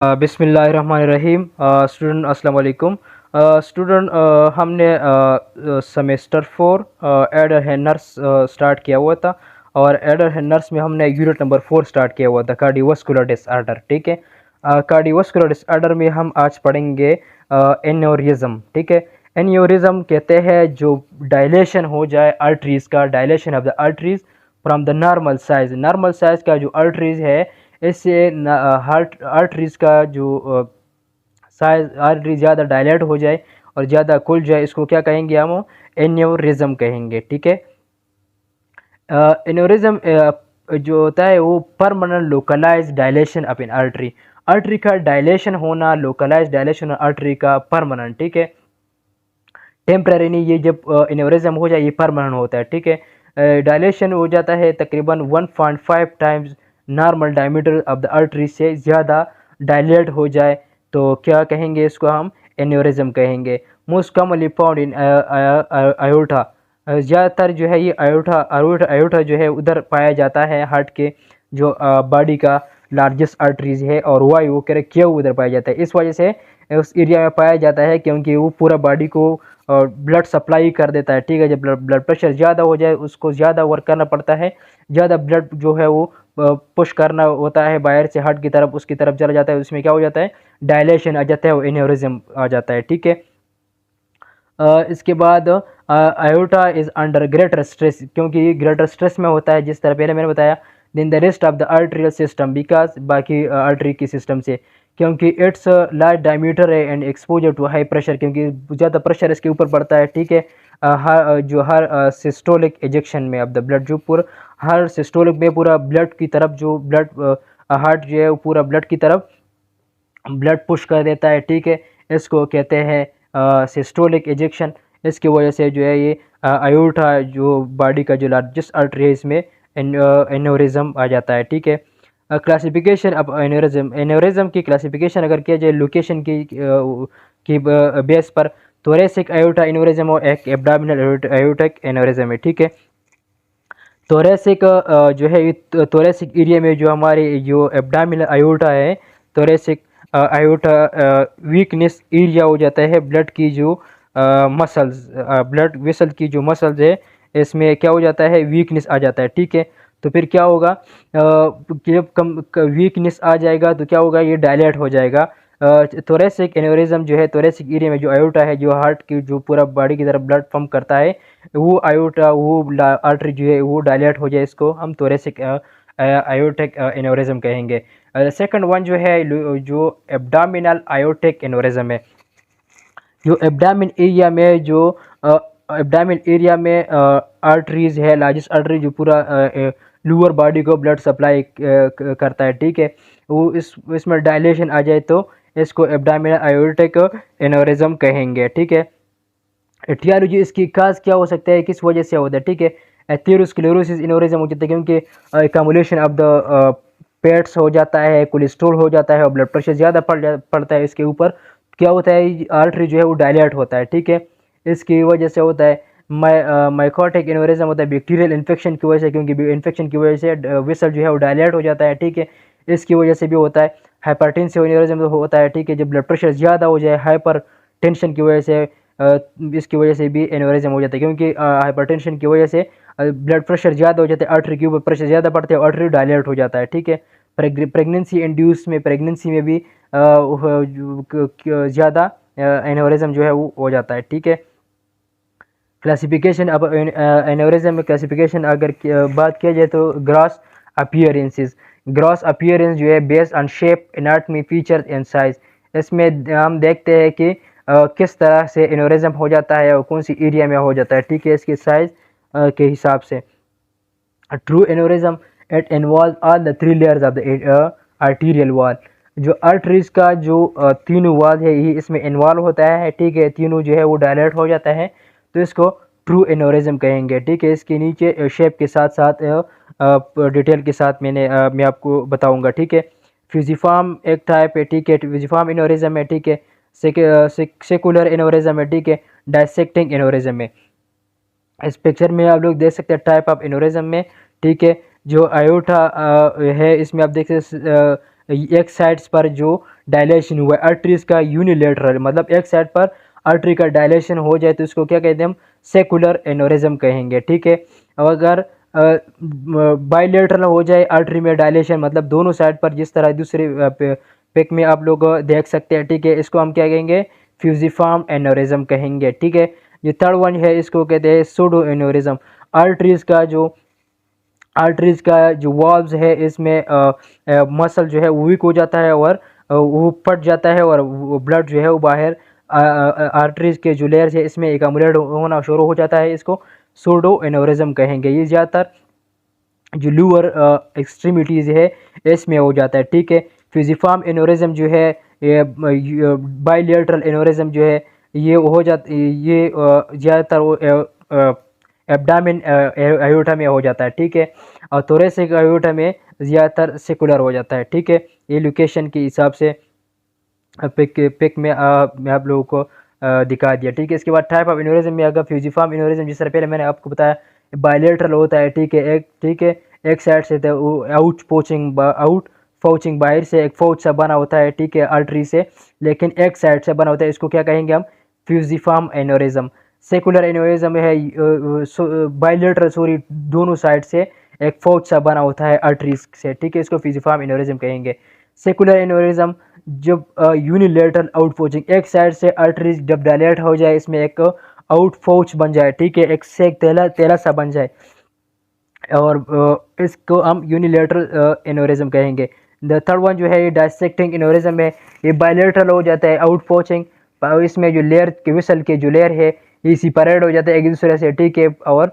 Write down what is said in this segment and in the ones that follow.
बिस्मिल्लाहिर्रहमानिर्रहीम। स्टूडेंट अस्सलाम वालेकुम। स्टूडेंट, हमने सेमेस्टर 4 एडर है नर्स स्टार्ट किया हुआ था, और एडर है नर्स में हमने यूनिट नंबर 4 स्टार्ट किया हुआ था, कार्डियोवास्कुलर डिसऑर्डर। ठीक है, कार्डियोवास्कुलर डिसऑर्डर में हम आज पढ़ेंगे एन्यूरिज्म। ठीक है, एन्यूरिज्म कहते हैं जो डायलेशन हो जाए आर्टरीज का, dilation of the arteries from the normal size. Normal size का जो आर्टरीज है, इससे हार्ट आर्टरीज का जो साइज आर्टरी ज़्यादा डायलेट हो जाए और ज़्यादा खुल जाए, इसको क्या कहेंगे हम? एन्यूरिज्म कहेंगे। ठीक है, एन्यूरिज्म जो होता है वो permanent localise dilation of N artery. Artery का डायलेशन होना, लोकलाइज डायलेशन आर्टरी का परमानेंट। ठीक है, टेम्पररी नहीं, ये जब एन्यूरिज्म हो जाए ये परमानेंट होता है। ठीक है, डायलेशन हो जाता है तकरीबन 1.5 times normal diameter of the artery से ज़्यादा डायलेट हो जाए तो क्या कहेंगे? इसको हम एन्यूरिज्म कहेंगे। Most commonly found in iota. ज़्यादातर जो है ये आयोटा जो है उधर पाया जाता है, हार्ट के जो बॉडी का लार्जेस्ट आर्टरीज है, और वाई वो कह रहे क्यों उधर पाया जाता है? इस वजह से उस एरिया में पाया जाता है क्योंकि वो पूरा बॉडी को ब्लड सप्लाई कर देता है। ठीक है, जब ब्लड प्रेशर ज़्यादा हो जाए उसको ज़्यादा वर्क करना पड़ता है, ज़्यादा ब्लड जो है वो पुश करना होता है बाहर से हार्ट की तरफ, उसकी तरफ चला जाता है, उसमें क्या हो जाता है? डायलेशन आ जाता है, वो एन्यूरिज्म आ जाता है। ठीक है, इसके बाद iota is under greater stress, क्योंकि ये ग्रेटर स्ट्रेस में होता है, जिस तरह पहले मैंने बताया, than the rest of the arterial system, because बाकी आर्टरी की सिस्टम से, क्योंकि इट्स लार्ज डायमीटर है and exposure to high pressure, क्योंकि ज़्यादा प्रेशर इसके ऊपर पड़ता है। ठीक है, हर सिस्टोलिक एजेक्शन में ऑफ द ब्लड, जो पूरा हर सिस्टोलिक में पूरा ब्लड की तरफ, जो ब्लड हार्ट जो है वो पूरा ब्लड की तरफ ब्लड पुश कर देता है। ठीक है, इसको कहते हैं सिस्टोलिक एजेक्शन। इसकी वजह से जो है ये आयोटा जो बॉडी का जो लार्जेस्ट आर्टरी है, इसमें एन्यूरिज्म आ जाता है। ठीक है, क्लासिफिकेशन ऑफ एन्यूरिज्म। एन्यूरिज्म की क्लासिफिकेशन अगर किया जाए लोकेशन की बेस पर, थोरेसिक आयोटा एन्यूरिज्म और एक एब्डोमिनल आयोटिक एन्यूरिज्म है। ठीक है, थोरेसिक जो है थोरेसिक एरिया में जो हमारे जो एब्डोमिनल आयोटा है, थोरेसिक आयोटा वीकनेस एरिया हो जाता है ब्लड की जो मसल्स, ब्लड वेसल की जो मसल्स है, इसमें क्या हो जाता है? वीकनेस आ जाता है। ठीक है, तो फिर क्या होगा? कि जब कम वीकनेस आ जाएगा तो क्या होगा? ये डायलेट हो जाएगा। थोरेसिक एन्यूरिज्म जो है, थोरेसिक एरिया में जो आयोटा है, जो हार्ट की जो पूरा बॉडी की तरफ ब्लड पंप करता है, वो आयोटा वो आर्टरी जो है वो डायलेट हो जाए, इसको हम थोरेसिक आयोटिक एन्यूरिज्म कहेंगे। सेकंड वन जो है जो एब्डोमिनल आयोटिक एन्यूरिज्म है, जो एब्डामिन एरिया में जो एब्डामिन एरिया में आर्टरीज है, लार्जेस्ट आर्टरी जो पूरा लोअर बॉडी को ब्लड सप्लाई करता है। ठीक है, वो इसमें डायलेशन आ जाए तो इसको एब्डामिनल आयोटिक एन्यूरिज्म कहेंगे। ठीक है, एटियोलॉजी इसकी काज क्या हो सकता है, किस वजह से होता है? ठीक है, एथेरोस्क्लेरोसिस एन्यूरिज्म हो जाता है क्योंकि एकमुलेशन ऑफ द पेट्स हो जाता है, कोलेस्ट्रॉल हो जाता है और ब्लड प्रेशर ज़्यादा पड़ता है इसके ऊपर, क्या होता है? आर्टरी जो है वो डायलेट होता है। ठीक है, इसकी वजह से होता है माइकोटिक एन्यूरिज्म होता है बैक्टीरियल इन्फेक्शन की वजह से, क्योंकि इन्फेक्शन की वजह से वेसल जो है वो डायलेट हो जाता है। ठीक है, इसकी वजह से भी होता है। हाइपरटेंसिव एन्यूरिज्म होता है। ठीक है, जब ब्लड प्रेशर ज़्यादा हो जाए हाइपर टेंशन की वजह से, इसकी वजह से भी एन्यूरिज्म हो जाता है, क्योंकि हाइपरटेंशन की वजह से ब्लड प्रेशर ज़्यादा हो जाता है, आर्टरी के ऊपर प्रेशर ज़्यादा पड़ता है, आर्टरी डायलेट हो जाता है। ठीक है, प्रेगनेंसी इंड्यूस में, प्रेगनेंसी में भी ज़्यादा एन्यूरिज्म जो है वो हो जाता है। ठीक है, क्लासिफिकेशन अब एन्यूरिज्म में क्लासिफिकेशन अगर बात किया जाए तो ग्रॉस अपीयरेंसेस। ग्रॉस अपीयरेंस जो है based on shape, anatomy, features and size. इसमें हम देखते हैं कि किस तरह से एन्यूरिज्म हो जाता है और कौन सी एरिया में हो जाता है। ठीक है, इसके साइज के हिसाब से। True aneurysm it involve all the 3 layers of the arterial wall. जो आर्टरीज का जो तीनों वॉल है ये इसमें इन्वॉल्व होता है। ठीक है, तीनों जो है वो डायलेट हो जाता है, तो इसको ट्रू एन्यूरिज्म कहेंगे। ठीक है, इसके नीचे शेप के साथ साथ डिटेल के साथ मैं आपको बताऊंगा। ठीक है, फ्यूजिफॉर्म एक टाइप है। ठीक है, फ्यूजिफॉर्म एन्यूरिज्म है। ठीक है, सेकुलर एन्यूरिज्म है। ठीक है, डायसेक्टिंग एन्यूरिज्म है। इस पिक्चर में आप लोग देख सकते हैं टाइप ऑफ एन्यूरिज्म में। ठीक है, जो आयोटा है इसमें आप देख सकते एक साइड्स पर जो डायलेशन हुआ है आर्टरीज का यूनिलेटरल, मतलब एक साइड पर आर्टरी का डायलेशन हो जाए तो इसको क्या कहते हैं हम, सेकुलर एनोरिज्म कहेंगे। ठीक है, अगर बाइलेटरल हो जाए आर्टरी में डायलेशन, मतलब दोनों साइड पर, जिस तरह दूसरे पिक में आप लोग देख सकते हैं। ठीक है, इसको हम क्या कहेंगे, फ्यूजिफॉर्म एनोरिज्म कहेंगे। ठीक है, जो थर्ड वन है इसको कहते हैं सूडो एनोरिज्म। आर्टरीज का जो वॉल्व्स है इसमें मसल जो है वो वीक हो जाता है और वो फट जाता है और ब्लड जो है वो बाहर आर्टरीज के जो लेयर्स है इसमें एकमुलेट होना शुरू हो जाता है, इसको सूडो एनोरिज्म कहेंगे। ये ज़्यादातर जो लोअर एक्सट्रीमिटीज़ है इसमें हो जाता है। ठीक है, फ्यूजिफॉर्म एनोरिज्म जो है, ये बाइलेटरल एनोरिज्म जो है ये हो जाता, ये ज़्यादातर वो एब्डामिन आयोटा में हो जाता है। ठीक है, और थोरेसिक आयोटा में ज़्यादातर सेकुलर हो जाता है। ठीक है, ये लोकेशन के हिसाब से पिक में मैं आप लोगों को दिखा दिया। ठीक है, इसके बाद टाइप ऑफ एनोरिज्म में अगर फ्यूजिफॉर्म एनोरिज्म, जिस तरह पहले मैंने आपको बताया बायलेटरल होता है। ठीक है, एक साइड से तो आउट फाउचिंग बाहर से एक फाउच सा बना होता है। ठीक है, आर्टरी से, लेकिन एक साइड से बना होता है, इसको क्या कहेंगे हम, फ्यूजिफॉर्म एनोरिज्म। सेकुलर एनोरिज्म है बायलेटरल, सॉरी, दोनों साइड से एक फाउच सा बना होता है आर्टरीज से। ठीक है, इसको फ्यूजिफॉर्म एनोरिज्म कहेंगे। सेकुलर एनोरिज्म जब यूनिलेटरल आउट फाउचिंग, एक साइड से आर्टरीज जब डायलेट हो जाए, इसमें एक आउट फाउच बन जाए। ठीक है, एक से एक तेला सा बन जाए, और इसको हम यूनिलेटरल एनोरिज्म कहेंगे। द थर्ड वन जो है ये डायसेक्टिंग एनोरिज्म है, ये बायलेटरल हो जाता है आउट फाउचिंग, इसमें जो लेयर के विसल के जो लेयर है ये सेपरेट हो जाता है एक दूसरे से। ठीक है, और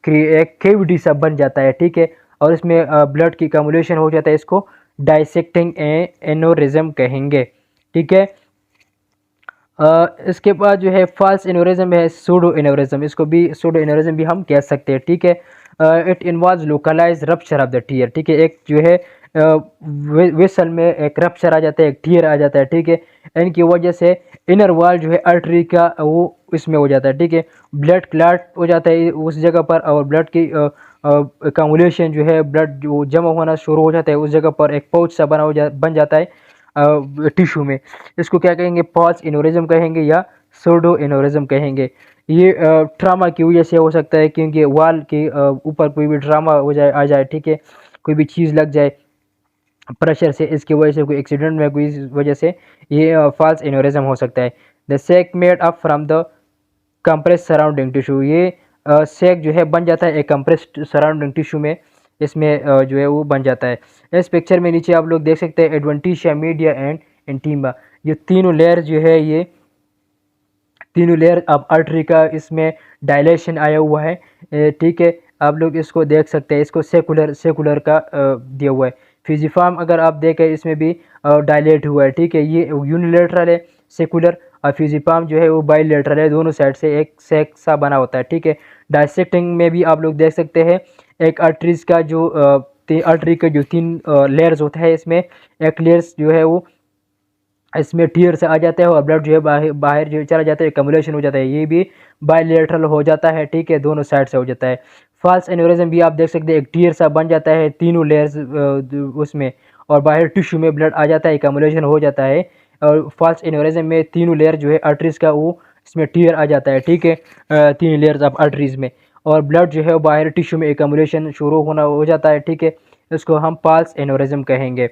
एक केविटी सा बन जाता है। ठीक है, और इसमें ब्लड की कम्युलेशन हो जाता है, इसको डायसेक्टिंग एनोरिज्म कहेंगे। ठीक है, इसके बाद जो है फॉल्स एनोरिज्म है, सूडो एनोरिज्म, इसको भी सूडो एनोरिज्म भी हम कह सकते हैं। ठीक है, it involves localize rupture of the tear. ठीक है, एक जो है वेसल में एक रप्चर आ जाता है, एक टीयर आ जाता है। ठीक है, इनकी वजह से इनर वॉल जो है आर्टरी का वो इसमें हो जाता है। ठीक है, ब्लड क्लॉट हो जाता है उस जगह पर, और ब्लड की कम्युलेशन जो है, ब्लड जो जमा होना शुरू हो जाता है उस जगह पर, एक पाउच सा बन जाता है टिश्यू में। इसको क्या कहेंगे, फॉल्स एनोरिज्म कहेंगे या सूडो एनोरिज्म कहेंगे। ये ट्रामा की वजह से हो सकता है, क्योंकि वाल के ऊपर कोई भी ट्रामा हो जाए आ जाए। ठीक है, कोई भी चीज़ लग जाए प्रेशर से, इसकी वजह से कोई एक्सीडेंट में कोई वजह से ये फॉल्स एनोरिज्म हो सकता है। The sake made up from the compress surrounding tissue, ये सेक जो है बन जाता है एक कंप्रेस्ड सराउंडिंग टिश्यू में, इसमें जो है वो बन जाता है। इस पिक्चर में नीचे आप लोग देख सकते हैं एडवेंटिशिया, मीडिया एंड इंटीमा, ये तीनों लेयर जो है, ये तीनों लेयर अब आर्टरी का इसमें डायलेशन आया हुआ है। ठीक है, आप लोग इसको देख सकते हैं, इसको सेकुलर का दिया हुआ है। फ्यूजिफॉर्म अगर आप देखें इसमें भी डायलेट हुआ है। ठीक है, ये यूनिलेटरल है सेकुलर, और फ्यूजिफॉर्म जो है वो बाइलेटरल है, दोनों साइड से एक सेक सा बना होता है। ठीक है, डायसेक्टिंग में भी आप लोग देख सकते हैं एक आर्टरीज का जो आर्टरी के जो तीन लेयर्स होता है, इसमें एक लेयर्स जो है वो इसमें टीयर से आ जाता है और ब्लड जो है बाहर जो चला जाता है, कम्युलेशन हो जाता है, ये भी बायलेटरल हो जाता है। ठीक है, दोनों साइड से हो जाता है। फॉल्स एनोरिज्म भी आप देख सकते हैं, एक टीयर सा बन जाता है तीनों लेयर्स उसमें, और बाहर टिश्यू में ब्लड आ जाता है, कम्युलेशन हो जाता है। और फॉल्स एनोरिज्म में तीनों लेयर जो है आर्टरीज का वो इसमें टीयर आ जाता है। ठीक है, तीन लेयर्स ऑफ आर्टरीज में, और ब्लड जो है बाहर टिश्यू में कम्युलेशन शुरू होना हो जाता है। ठीक है, इसको हम फॉल्स एनोरिज्म कहेंगे।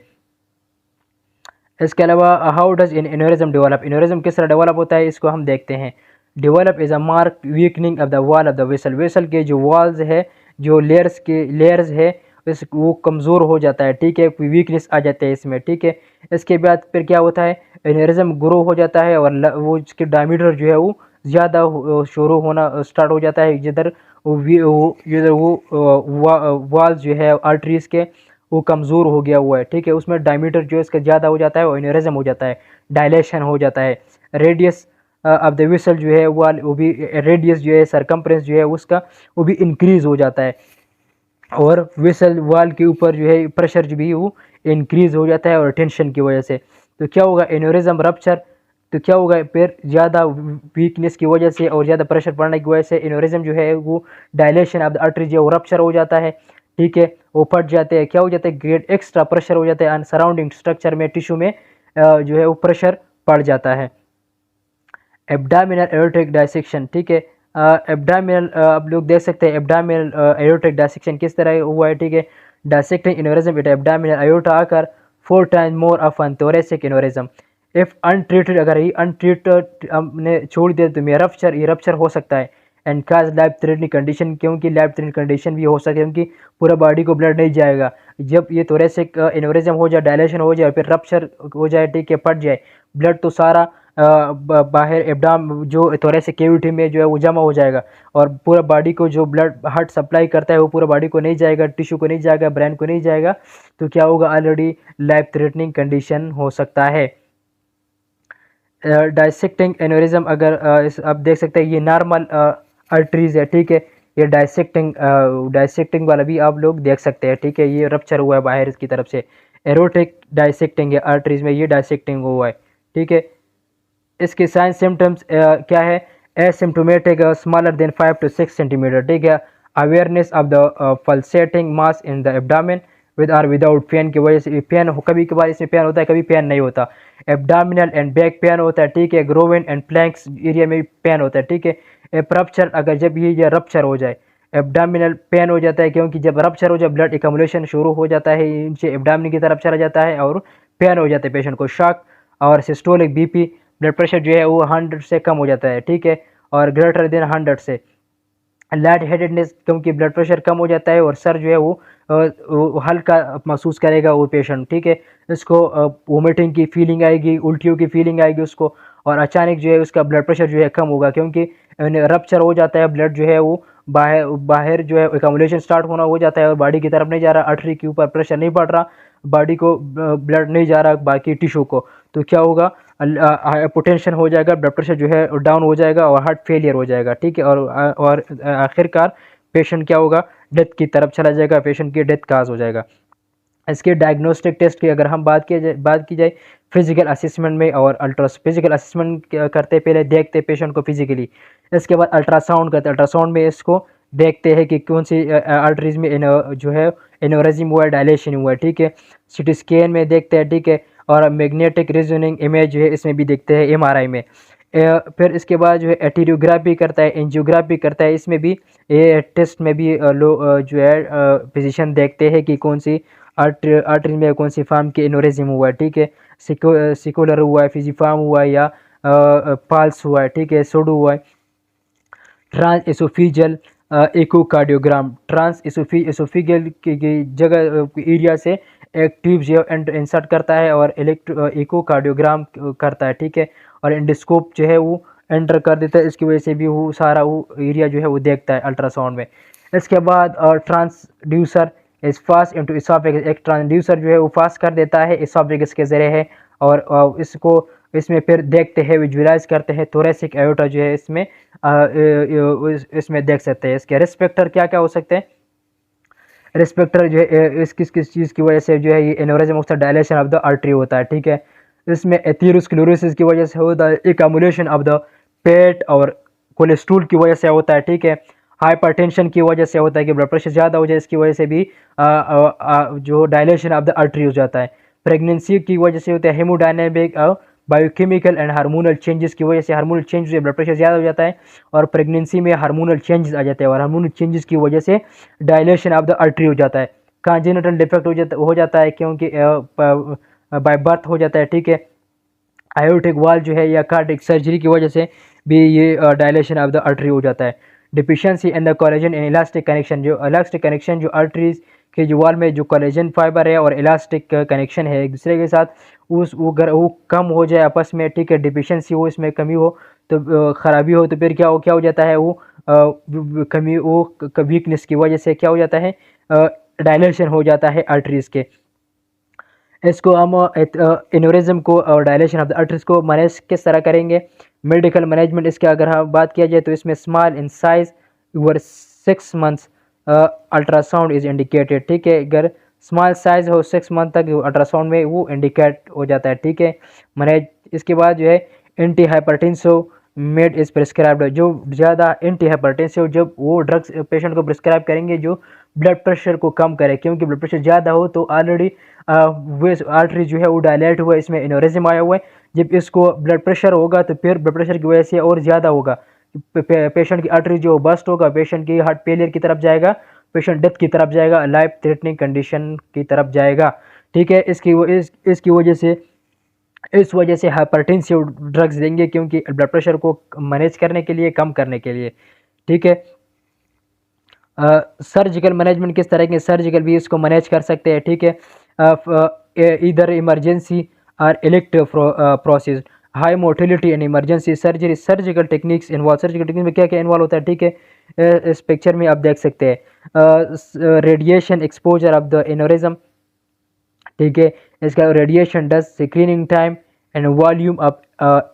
इसके अलावा how does in aneurysm develop, aneurysm किस तरह डेवलप होता है इसको हम देखते हैं। Develop is a mark weakening of the wall of the vessel, vessel के जो वॉल्स है, जो लेयर्स है, इस वो कमज़ोर हो जाता है। ठीक है, कोई वीकनेस आ जाता है इसमें। ठीक है, इसके बाद फिर क्या होता है, एनोरिज्म ग्रो हो जाता है, और वो इसके डायमीटर जो है वो ज़्यादा शुरू होना स्टार्ट हो जाता है, जिधर वो वॉल्स जो है आर्टरीज के वो कमज़ोर हो गया हुआ है। ठीक है, उसमें डायमीटर जो है इसका ज़्यादा हो जाता है और एनोरिज्म हो जाता है, डायलेशन हो जाता है। रेडियस ऑफ द वेसल जो है वो भी, रेडियस जो है सरकमफ्रेंस जो है उसका वो भी इंक्रीज हो जाता है, और वेसल वॉल के ऊपर जो है प्रेशर जो भी वो इंक्रीज हो जाता है और टेंशन की वजह से। तो क्या होगा, एनोरिज्म रप्चर, तो क्या होगा फिर, ज़्यादा वीकनेस की वजह से और ज़्यादा प्रेशर पड़ने की वजह से एनोरिज्म जो है वो डायलेशन ऑफ द आर्टरी जो है वो रप्चर हो जाता है। ठीक है, वो फट जाते हैं। क्या हो जाता है, ग्रेट एक्स्ट्रा प्रेशर हो जाता है सराउंडिंग स्ट्रक्चर में, टिश्यू में जो है वो प्रेशर पड़ जाता है। एब्डामिनल एयोर्टिक डायसेक्शन, ठीक है, एब्डामिनल आप लोग देख सकते हैं एब्डामिनल एयोर्टिक डायसेक्शन किस तरह हुआ है, ठीक है। डायसेक्टिंग एन्यूरिज्म एट एब्डामिनल एयोर्टा आकर 4 times more often thoracic aneurysm if untreated, अगर ये अनट्रीटेड हमने छोड़ दिया तो ये रप्चर हो सकता है and cause life threatening condition, क्योंकि लाइफ थ्रेटनिंग कंडीशन भी हो सकती है क्योंकि पूरा बॉडी को ब्लड नहीं जाएगा। जब ये थोरेसिक एन्यूरिज्म हो जाए, डायलेशन हो जाए, फिर रप्चर हो जाए, ठीक है, फट जाए, ब्लड तो सारा बाहर एब्डाम जो थोरेसिक कैविटी में जो है वो जमा हो जाएगा और पूरा बॉडी को जो ब्लड हार्ट सप्लाई करता है वो पूरा बॉडी को नहीं जाएगा, टिश्यू को नहीं जाएगा, ब्रेन को नहीं जाएगा, तो क्या होगा, ऑलरेडी लाइफ थ्रेटनिंग कंडीशन हो सकता है। डायसेक्टिंग एन्यूरिज्म अगर आप देख सकते हैं ये नॉर्मल आर्टरीज है, ठीक है, ये डायसेक्टिंग वाला भी आप लोग देख सकते हैं, ठीक है, ये रप्चर हुआ है बाहर इसकी तरफ से, एरोटिक डायसेक्टिंग है आर्टरीज में, ये डायसेक्टिंग हुआ है, ठीक है। इसके साइन सिम्टम्स क्या है, asymptomatic smaller than 5 to 6 centimetre, ठीक है, awareness of the pulsating mass in the abdomen with और विदाउट पेन की वजह से, पेन कभी कभार इसमें पेन होता है, कभी पेन नहीं होता, एब्डामिनल एंड बैक पेन होता है, ठीक है, ग्रोवन एंड प्लैंक्स एरिया में भी पेन होता है, ठीक है। रप्चर, अगर जब ये रप्चर हो जाए, एब्डामिनल पेन हो जाता है क्योंकि जब रप्चर हो जाए ब्लड एकमुलेशन शुरू हो जाता है, नीचे एब्डामिन की तरफ चला जाता है और पेन हो जाता है पेशेंट को, शॉक और सिस्टोलिक बीपी, ब्लड प्रेशर जो है वो 100 से कम हो जाता है, ठीक है, और ग्रेटर देन 100 से, लाइट हेडेडनेस क्योंकि ब्लड प्रेशर कम हो जाता है और सर जो है वो हल्का महसूस करेगा वो पेशेंट, ठीक है, इसको वोमिटिंग की फीलिंग आएगी, उल्टियों की फीलिंग आएगी उसको, और अचानक जो है उसका ब्लड प्रेशर जो है कम होगा क्योंकि रप्चर हो जाता है, ब्लड जो है वो बाहर बाहर जो है एकमुलेशन स्टार्ट होना हो जाता है और बॉडी की तरफ नहीं जा रहा, आर्टरी के ऊपर प्रेशर नहीं पड़ रहा, बॉडी को ब्लड नहीं जा रहा बाकी टिश्यू को, तो क्या होगा, पोटेंशियल हो जाएगा, ब्लड प्रेशर जो है डाउन हो जाएगा और हार्ट फेलियर हो जाएगा, ठीक है, और आखिरकार पेशेंट क्या होगा, डेथ की तरफ चला जाएगा, पेशेंट की डेथ काज हो जाएगा। इसके डायग्नोस्टिक टेस्ट की अगर हम बात की जाए फिजिकल असेसमेंट में, और फिजिकल असेसमेंट करते पहले देखते पेशेंट को फिजिकली, इसके बाद अल्ट्रासाउंड करते, अल्ट्रासाउंड में इसको देखते हैं कि कौन सी आर्टरीज में जो है एनोरिज्म हुआ है, डायलेशन हुआ है, ठीक है, सिटी स्कैन में देखते हैं, ठीक है, और मैग्नेटिक रेजोनिंग इमेज जो है इसमें भी देखते हैं, एमआरआई में। फिर इसके बाद जो है एटीरियोग्राफी करता है, एंजियोग्राफी करता है, इसमें भी ये टेस्ट में भी जो है फिजिशियन देखते हैं कि कौन सी आर्टरी में कौन सी फार्म की एनोरिज्म हुआ है, ठीक है, सिकुलर हुआ है, फिजिफार्म हुआ है, या पाल्स हुआ है, ठीक है, सोडो हुआ है। ट्रांस एसोफिजियल इकोकार्डियोग्राम, ट्रांस एसोफिजियल की जगह एरिया से एक ट्यूब जो इंसर्ट करता है और इकोकार्डियोग्राम करता है, ठीक है, और एंडोस्कोप जो है वो एंटर कर देता है, इसकी वजह से भी वो सारा वो एरिया जो है वो देखता है अल्ट्रासाउंड में। इसके बाद ट्रांसड्यूसर इस फास्ट इनटू इसोफेगस, एक ट्रांसड्यूसर जो है वो फास्ट कर देता है इसोफेगस के ज़रिए है, और इसमें फिर देखते हैं, विजुअलाइज करते हैं, थोरेसिक एयोर्टा जो है इसमें देख सकते हैं। इसके रिस्पेक्टर क्या क्या हो सकते हैं, रिस्पेक्टर जो है इस किस किस चीज़ की वजह से जो है ये aneurysm of the dilation of the artery होता है, ठीक है, इसमें एथेरोस्क्लेरोसिस की वजह से होता है, एकमुलेशन ऑफ द पेट और कोलेस्ट्रॉल की वजह से होता है, ठीक है, हाइपरटेंशन की वजह से होता है कि ब्लड प्रेशर ज़्यादा हो जाए, इसकी वजह से भी जो डायलेशन ऑफ द आर्टरी हो जाता है। प्रेगनेंसी की वजह से होता है हेमोडायनेमिक बायोकेमिकल एंड हार्मोनल चेंजेस की वजह से, हार्मोनल चेंज से ब्लड प्रेशर ज़्यादा हो जाता है और प्रेगनेंसी में हार्मोनल चेंजेस आ जाते हैं और हार्मोनल चेंजेस की वजह से डायलेशन ऑफ द आर्टरी हो जाता है। कॉन्जेनिटल डिफेक्ट हो जाता है क्योंकि बाय बर्थ हो जाता है, ठीक है, आयोटिक वाल जो है या कार्डिक सर्जरी की वजह से भी ये डायलेशन ऑफ द आर्टरी हो जाता है। Deficiency in the collagen in elastic connection, जो इलास्टिक कनेक्शन जो आर्टरीज के जो वाल में जो कोलेजन फाइबर है और इलास्टिक कनेक्शन है एक दूसरे के साथ, वो कम हो जाए आपस में, ठीक है, डिफिशियंसी हो, इसमें कमी हो तो ख़राबी हो, तो फिर क्या हो जाता है, वो कमी वो वीकनेस की वजह से क्या हो जाता है, डायलेशन हो जाता है आर्टरीज के। इसको हम एन्यूरिज्म को और डायलेशन ऑफ द आर्टरीज को मैनेज किस तरह करेंगे, मेडिकल मैनेजमेंट इसके अगर हम बात किया जाए तो इसमें small in size over 6 months ultrasound is indicated, ठीक है, अगर स्मॉल साइज हो 6 मंथ तक अल्ट्रासाउंड में वो इंडिकेट हो जाता है, ठीक है, मैनेज। इसके बाद जो है anti hypertensive made is prescribed, जो ज़्यादा एंटी हाइपरटेंसिव जब वो ड्रग्स पेशेंट को प्रिस्क्राइब करेंगे जो ब्लड प्रेशर को कम करे, क्योंकि ब्लड प्रेशर ज़्यादा हो तो ऑलरेडी वे आर्टरी जो है वो डायलेट हुआ है, इसमें एनोरिज्म आया हुआ है। जब इसको ब्लड प्रेशर होगा तो फिर ब्लड प्रेशर की वजह से और ज़्यादा होगा, पेशेंट की आर्टरी जो बस्ट होगा, पेशेंट की हार्ट फेलियर की तरफ जाएगा, पेशेंट डेथ की तरफ जाएगा, लाइफ थ्रेटनिंग कंडीशन की तरफ जाएगा। ठीक है, इसकी वजह से हाइपरटेंसिव ड्रग्स देंगे, क्योंकि ब्लड प्रेशर को मैनेज करने के लिए, कम करने के लिए। ठीक है, सर्जिकल मैनेजमेंट किस तरह के, सर्जिकल भी इसको मैनेज कर सकते हैं। ठीक है, इधर इमरजेंसी और elective process, high motility and emergency surgery, surgical techniques involve, surgical technique में क्या क्या इन्वॉल्व होता है। ठीक है, इस पिक्चर में आप देख सकते हैं radiation exposure of the aneurysm. ठीक है, इसका radiation dose screening time and volume of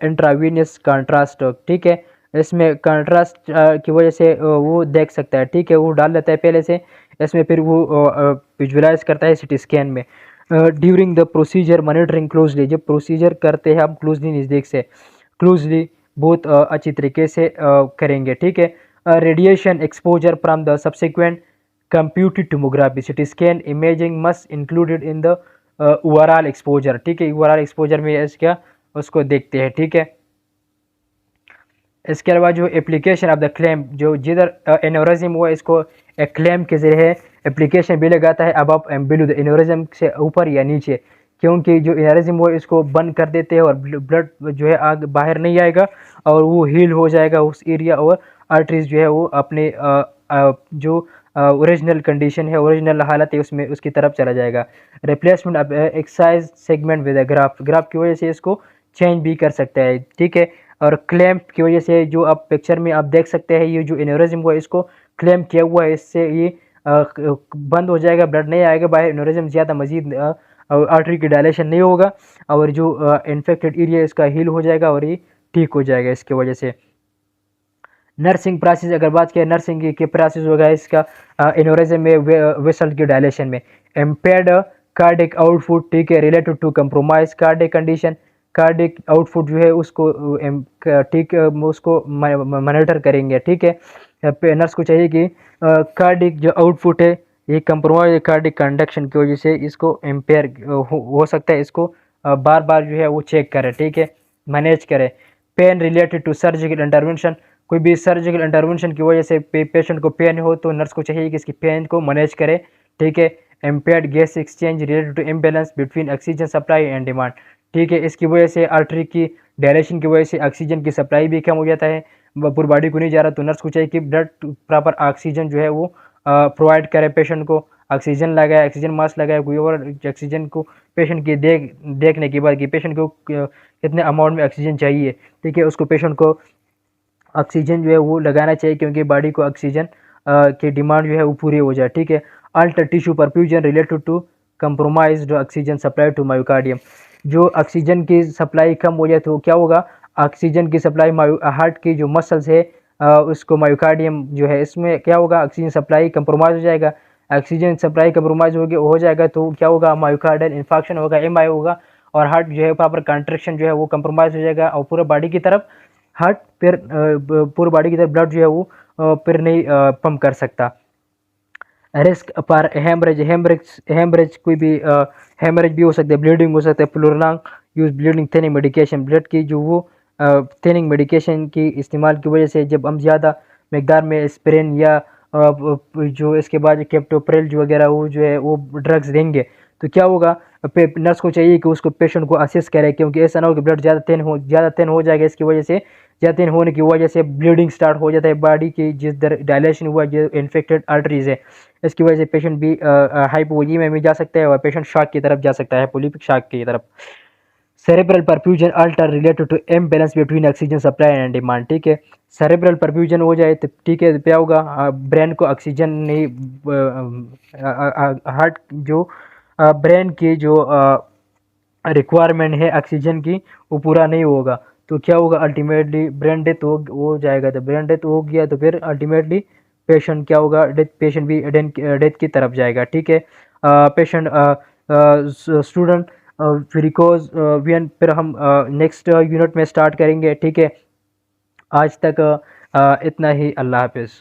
intravenous contrast. ठीक है, इसमें कंट्रास्ट की वजह से वो देख सकता है। ठीक है, वो डाल लेता है पहले से इसमें, फिर वो विजुअलाइज करता है सिटी स्कैन में। During the procedure monitoring closely, जब प्रोसीजर करते हैं हम क्लोजली नज़दीक से, क्लोजली बहुत अच्छी तरीके से करेंगे। ठीक है, radiation exposure from the subsequent computed tomography CT scan imaging must included in the overall exposure. ठीक है, ओवरऑल एक्सपोजर में इसका उसको देखते हैं। ठीक है, इसके अलावा जो एप्लीकेशन ऑफ द क्लेम, जो जिधर एनोरिज्म हुआ इसको एक क्लेम के जरिए एप्लीकेशन भी लगाता है above and below the aneurysm से ऊपर या नीचे, क्योंकि जो एनोरिज्म हुआ इसको बंद कर देते हैं और ब्लड जो है आग बाहर नहीं आएगा और वो हील हो जाएगा उस एरिया, और आर्टरीज जो है वो अपने जो ओरिजिनल कंडीशन है, ओरिजिनल हालत है उसमें उसकी तरफ चला जाएगा। Replacement of excise segment with graph, graph की वजह से इसको चेंज भी कर सकता है। ठीक है, और क्लैम्प की वजह से जो आप पिक्चर में आप देख सकते हैं, ये जो एनोरिज्म हुआ इसको क्लैम्प किया हुआ है, इससे ये बंद हो जाएगा, ब्लड नहीं आएगा बाहर, एनोरिज्म ज़्यादा मजीद आर्टरी की डायलेशन नहीं होगा और जो इन्फेक्टेड एरिया इसका हील हो जाएगा और ये ठीक हो जाएगा इसकी वजह से। नर्सिंग प्रोसेस, अगर बात करें नर्सिंग की प्रोसेस होगा इसका एनोरिज्म में, वेसल की डायलेशन में, इम्पेयर्ड कार्डिक आउटपुट। ठीक है, related to compromise cardiac condition, cardiac output जो है उसको ठीक उसको मॉनिटर करेंगे। ठीक है, नर्स को चाहिए कि कार्डिक जो आउटपुट है ये कंप्रोमाइज कार्डिक कंडक्शन की वजह से इसको इम्पेयर हो सकता है, इसको बार बार जो है वो चेक करे। ठीक है, मैनेज करे। Pain related to surgical intervention, कोई भी सर्जिकल इंटरवेंशन की वजह से पेशेंट को पेन हो तो नर्स को चाहिए कि इसकी पेन को मैनेज करे। ठीक है, impaired gas exchange related to imbalance between oxygen supply and demand. ठीक है, इसकी वजह से आर्टरी की डायलेशन की वजह से ऑक्सीजन की सप्लाई भी कम हो जाता है, पूरी बॉडी को नहीं जा रहा, तो नर्स को चाहिए कि ब्लड प्रॉपर ऑक्सीजन जो है वो प्रोवाइड करे पेशेंट को, ऑक्सीजन लगाए, ऑक्सीजन मास्क लगाए, कोई और ऑक्सीजन को पेशेंट की देखने के बाद कि पेशेंट को कितने अमाउंट में ऑक्सीजन चाहिए। ठीक है, उसको पेशेंट को ऑक्सीजन जो है वो लगाना चाहिए, क्योंकि बॉडी को ऑक्सीजन की डिमांड जो है वो पूरी हो जाए। ठीक है, alter tissue perfusion related to compromised oxygen supply to myocardium, जो ऑक्सीजन की सप्लाई कम हो जाए तो क्या होगा, ऑक्सीजन की सप्लाई हार्ट की जो मसल्स है उसको मायोकार्डियम जो है इसमें क्या होगा, ऑक्सीजन सप्लाई कंप्रोमाइज़ हो जाएगा, ऑक्सीजन सप्लाई कंप्रोमाइज़ हो जाएगा तो क्या होगा, मायोकार्डियल इन्फेक्शन होगा, एमआई होगा, और हार्ट जो है प्रॉपर कंट्रैक्शन जो है वो कंप्रोमाइज़ हो जाएगा और पूरे बॉडी की तरफ हार्ट फिर पूरी बॉडी की तरफ ब्लड जो है वो फिर नहीं पंप कर सकता। रिस्क पर हेमरेज कोई भी हेमरेज भी हो सकता है, ब्लीडिंग हो सकता है, prolong use bleeding thinning medication, blood की जो वो थिनिंग मेडिकेशन की इस्तेमाल की वजह से जब हम ज़्यादा मकदार में एस्पिरिन या जो इसके बाद कैप्टोप्रिल जो वगैरह वो जो है वो ड्रग्स देंगे तो क्या होगा, नर्स को चाहिए कि उसको पेशेंट को असिस्ट करे, क्योंकि ऐसा ना हो कि ब्लड ज़्यादा थिन हो जाएगा, इसकी वजह से ज़्यादा थिन होने की वजह से ब्लीडिंग स्टार्ट हो जाता है बॉडी की, जिस दर डायलेशन हुआ जो इन्फेक्टेड आर्टरीज है, इसकी वजह से पेशेंट भी हाइपोवोलीमिया में जा सकता है और पेशेंट शॉक की तरफ जा सकता है, पोलिपिक शॉक की तरफ। Cerebral perfusion alter related to imbalance between oxygen supply and demand. ठीक है, सेरेब्रल परफ्यूजन हो जाए तो ठीक है, क्या होगा, ब्रेन को ऑक्सीजन नहीं, हार्ट जो ब्रेन की जो रिक्वायरमेंट है ऑक्सीजन की वो पूरा नहीं होगा तो क्या होगा, अल्टीमेटली ब्रेन डेथ हो जाएगा। तो ब्रेन डेथ हो गया तो फिर अल्टीमेटली पेशेंट क्या होगा, पेशेंट भी डेथ की तरफ जाएगा। ठीक है, पेशेंट स्टूडेंट बिकॉज वीएन फिर हम नेक्स्ट यूनिट में स्टार्ट करेंगे। ठीक है, आज तक इतना ही। अल्लाह हाफ़िज़।